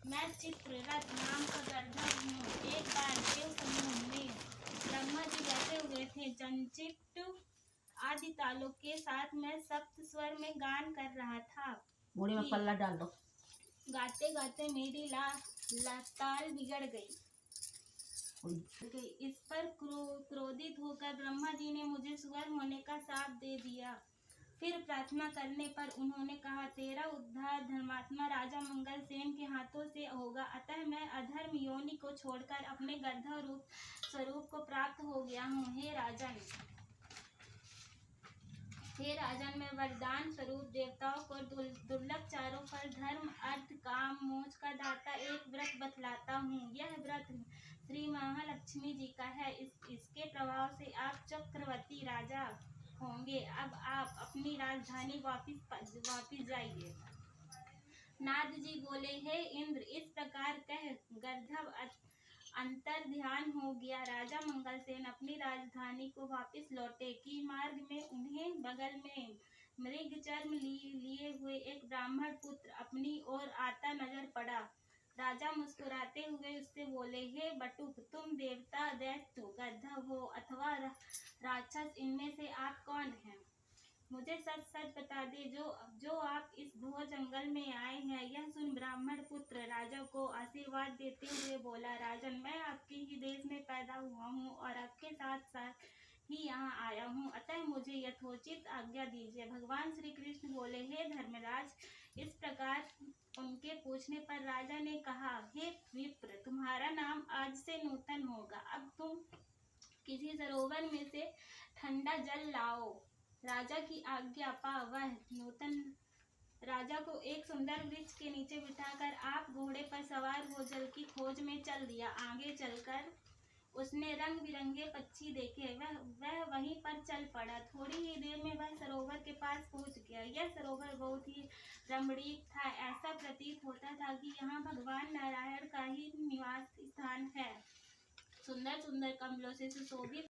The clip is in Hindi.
मैं चित्ररथ नाम का गंधर्व हूँ। एक बार देव समूह में ब्रह्मा जी बैठे हुए थे। चंचित आदि तालों के साथ मैं सप्त स्वर में गान कर रहा था। बूढ़ी में पल्ला डाल दो। गाते गाते मेरी ताल बिगड़ गई। इस पर क्रोधित होकर ब्रह्मा जी ने मुझे सुअर होने का शाप दे दिया। फिर प्रार्थना करने पर उन्होंने कहा, तेरा उद्धार धर्मात्मा राजा मंगल सेन के हाथों से होगा। अतः मैं अधर्म योनि को छोड़कर अपने गंधर्व स्वरूप को प्राप्त हो गया हूँ। हे राजन, मैं वरदान स्वरूप देवताओं को दुर्लभ चारों फल धर्म अर्थ काम मोक्ष का दाता एक व्रत बतलाता हूँ। यह व्रत श्री महालक्ष्मी जी का है। इसके प्रभाव से आप चक्रवर्ती राजा होंगे। अब आप अपनी राजधानी वापिस जाइए। नारद जी बोले, हे इंद्र, इस प्रकार कह गंधर्व अंतर ध्यान हो गया। राजा मंगलसेन अपनी राजधानी को वापस लौटे कि मार्ग में उन्हें बगल में मृग चर्म लिए हुए एक ब्राह्मण पुत्र अपनी ओर आता नजर पड़ा। राजा मुस्कुराते हुए उससे बोले, हे बटुक, तुम देवता, दैत्य, गंधर्व हो अथवा राक्षस, इनमें से आप कौन हैं? मुझे सच सच बता दे, जो आप इस घोर जंगल में आए हैं। यह सुन ब्राह्मण पुत्र राजा को आशीर्वाद देते हुए बोला, राजन, मैं आपके ही देश में पैदा हुआ हूँ और आपके साथ साथ ही यहाँ आया हूँ। अतः मुझे यथोचित आज्ञा दीजिए। भगवान श्री कृष्ण बोले, हे धर्मराज। इस प्रकार उनके पूछने पर राजा ने कहा, हे विप्र, तुम्हारा नाम आज से नूतन होगा। अब तुम किसी सरोवर में से ठंडा जल लाओ। राजा की आज्ञा पा वह नूतन राजा को एक सुंदर वृक्ष के नीचे बिठाकर आप घोड़े पर सवार हो जल की खोज में चल दिया। आगे चलकर उसने रंग बिरंगे पक्षी देखे। वह वहीं पर चल पड़ा। थोड़ी ही देर में वह सरोवर के पास पहुंच गया। यह सरोवर बहुत ही रमणीक था। ऐसा प्रतीत होता था कि यहाँ भगवान नारायण का ही निवास स्थान है। सुंदर सुंदर कमलों से सुशोभित